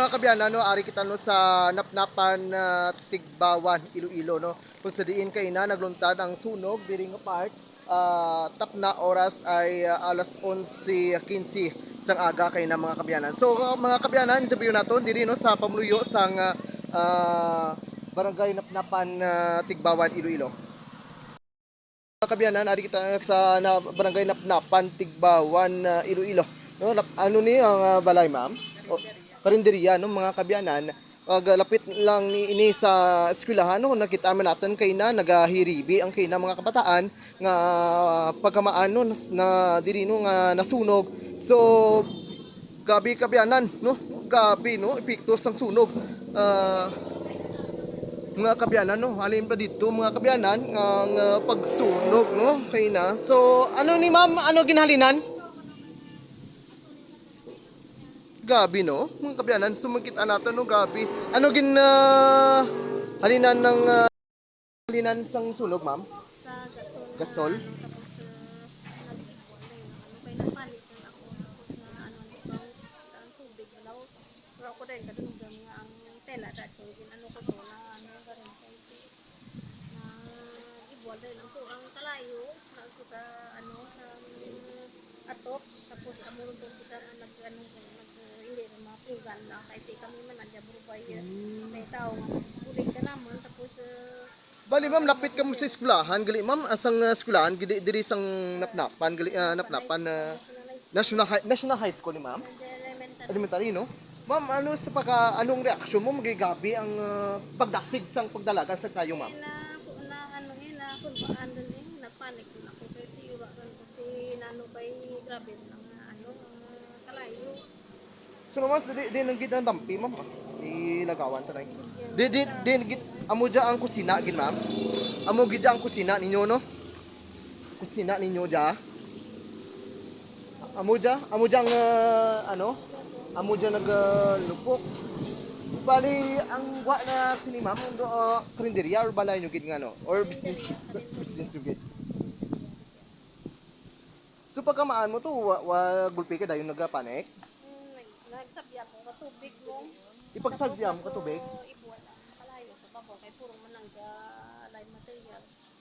mga kabyanan, no, ari kita no sa napnapan Tigbawan, Iloilo, no. Kung sa diin kay na nagluntad ang sunog diri nga park, tap na oras ay alas 11:15 sang aga kay na mga kabyanan. So mga kabyanan, interview naton diri no sa pamuluyo sang barangay Napnapan Tigbawan, Iloilo. Mga kabyanan, ari kita sa barangay Napnapan Tigbawan, Iloilo. No, ano ni ang balay, ma'am? O, karinderya no mga kabyanan. Lapit lang ni ini sa eskwelahan no nakita man natin kay na nagahiribi ang kay na mga kabataan nga pagkamaan no na diri no nga nasunog. So gabi kabyanan no, gabi no epekto sang sunog. Mga kabyanan no, halin pa dito mga kabyanan ang pagsunog no kay na. So ano ni ma'am, ano ginhalinan? Gabi no, mga kabyanan, sumagkita natin no gabi. Ano gin halinan ng halinan sang sunog, ma'am? Sa gasol. Gasol? Tapos nag-ibon na yun. Kaya napalit na ako. Tapos na ang tubig. Pero ako rin, kadunggan nga ang tela dati. Ano ko to na garin kay na ibon rin ang kalayo. Na ako sa sa atop. Tapos amulong to isa na hindi na mapugan na kahit kami man nandiyan burubay may tao nga uling ka naman tapos Bali ma'am, lapit ka mo sa eskwelahan, gali ma'am, asang eskwelahan, diri sang napnapan, gali napnapan National High School ni ma'am. Elementary no? Ma'am, ano sa anong reaksyon mo magigabi ang pagdasig sang pagdalagan sa kayo, ma'am? na ano na kung baan din nagpanik na ako kay tiwa ron kasi nano bay grabe ng kalayo. So ma'am, di nang gid ang dampi, ma'am. Ilagawan tanay. Di gid amo dya ang kusina gid, ma'am. Amo gid dya ang kusina ninyo no? Kusina ninyo dya. Amo dya ang ano? Amo dya naglupok. Bali ang wa na sini ma'am, karinderya or balay nyo gid nga no? Or business nyo gid. So pagkamaan mo to, gulpi ka dayon nagapanik? Nagsabya ko katubig mo. Ipagsadya mo ka tubig? Ibuwan ang kalayo sa babaw kay purong manang sa live materials.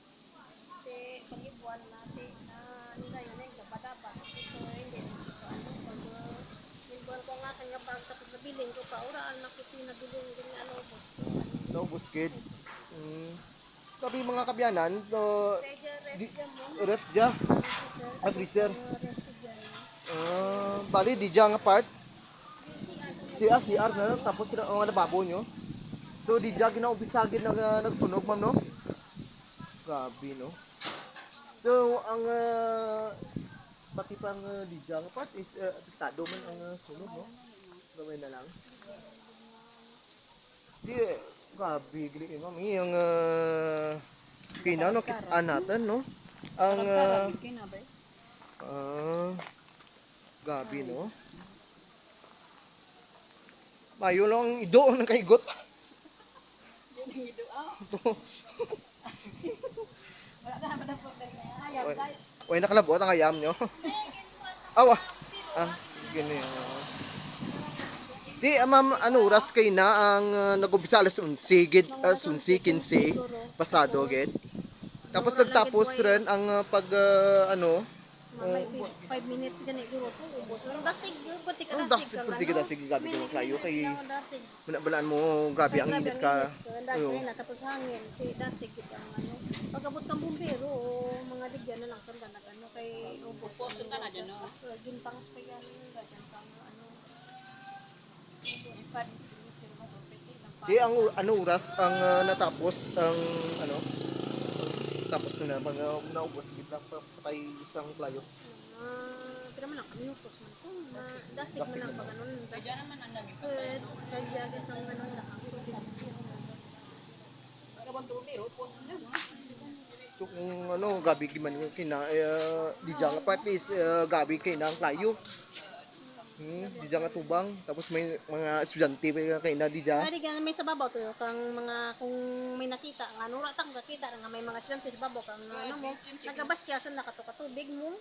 Kasi pag ibuwan natin na nila yun ay dapat ito hindi ito pag ibuwan ko nga kanya bag tapos nabiling ko pa uraan na kasi nabiling ganyan ubos ko. Naubos gid. Sabi mga kabyanan, ref dya. Freezer. Bali di dya nga part. CR na tapos sila ang lababo nyo. So di dya ginaumbisa gid nagsunog, ma'am no? Gabi no. So ang pati pang di dya nga part is apektado man ang sunog no. Gawin na lang. Di gabi gili ma'am yung kina no kitaan natin no. Ang gabi no. Mayo lang ido ng kaigot. Yun ang ido wala na ba na po ayaw dai. Uy, nakalabot ang ayam nyo. Awa. Gini. Di, ma'am, ano, oras kay na ang nag-umpisa alas 11, gid, 11:15, pasado, gid. Tapos nagtapos rin ang May 5 minutes gani guro ko ubos. Ang dasig pati ka dasig. Pwede ka dasig, gabi ka maglayo kay balaan mo, grabe ang init ka. Dasig na tapos hangin, kay dasig kita ang pagabot kang bumbero o mga digyan na lang sa ano kay ubos. Ubos ka na diyan no. Ginpangs pa yan ganyan pang Di, ang oras ang natapos ang tapos na pag naubos gid lang patay isang playo. Pero man ang minutos man ko. Dasig man ang paganon. Kaya naman ang nagipatay. Kaya sa ano na ang pagabot bumbero post na mo. So kung gabi man yung kina di dyan nga part is gabi kay na ang playo. Di dyan nga tubang. Tapos may mga estudyante pa kayo na di dyan. Pwede ka may sa babaw to kang mga kung may nakita nga ano ratang nakita nga may mga estudyante sa babaw kang ano mo nagabasyasan na kato katubig mo.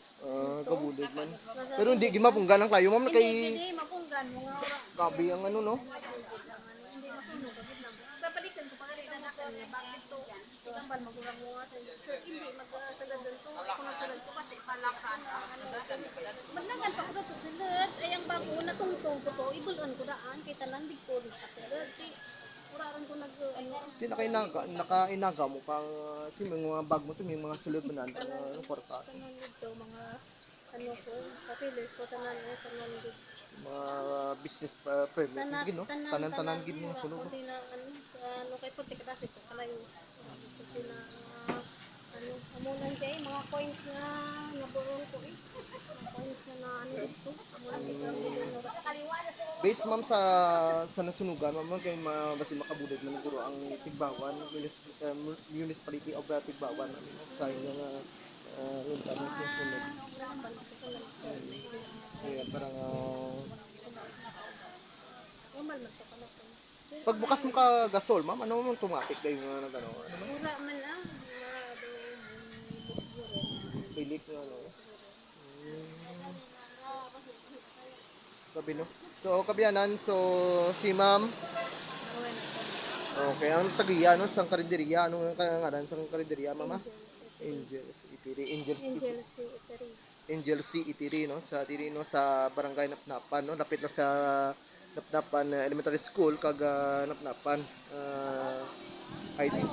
Kabulid man. Pero hindi gimapunggan ang klayo, ma'am. Na Hindi kay hindi mapunggan mo nga ora. kabi ang ano, no? Hindi masunog agad na. Papalikan ko pa rin na nakan bakit to tambal magurang mo nga sir hindi magsalad to ako nagsalad ko kasi palakan magnagan pa ko sa salad ay ang bago na tungtong ko to ibulon ko daan kay tanan di ko sa salad uraran ko nag ano Di nakainaga mo pang yung mga bag mo to, may mga sulod mo na ano, porta. tanan dito mga ano ko papilis ko tanan dito Mga business permit, gid no? Tanan-tanan gid mga sulod. Kunti na ano, sa ano kay puti kadasi ko kalayo. Kunti na ano, amunan kay mga coins na naburon ko eh. Mga coins na ano dito. Amunan kay parang bilyon na kaliwa na sa Based ma'am sa nasunugan, ma'am kay basi makabudod man guro ang Tigbawan, municipality of Tigbawan sa inyo nga yung tanong yung sunod. Kaya parang Umal man to kana to. pagbukas mo ka gasol, ma'am, ano mo tumatik kayo nga nagano? Mura man lang. Pilik nga ano. Gabi no. So kabiyanan, so si ma'am, okay, ang tagiya no sang karinderya, ano nga ngaran sang karinderya, mama? Angels Itiri, Angel si Itari. Angel C. Itiri, no? Sa diri no sa barangay Napnapan, no? Lapit na sa Napnapan Elementary School kag Napnapan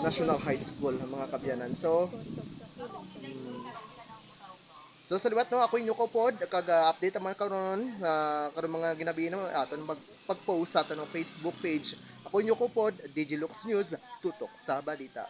National High School ang mga kabyanan. So sa liwat no, ako inyo ko pod kag update man karon karon mga ginabi no aton pag-post sa aton Facebook page. Ako inyo ko pod Digilux News, tutok sa balita.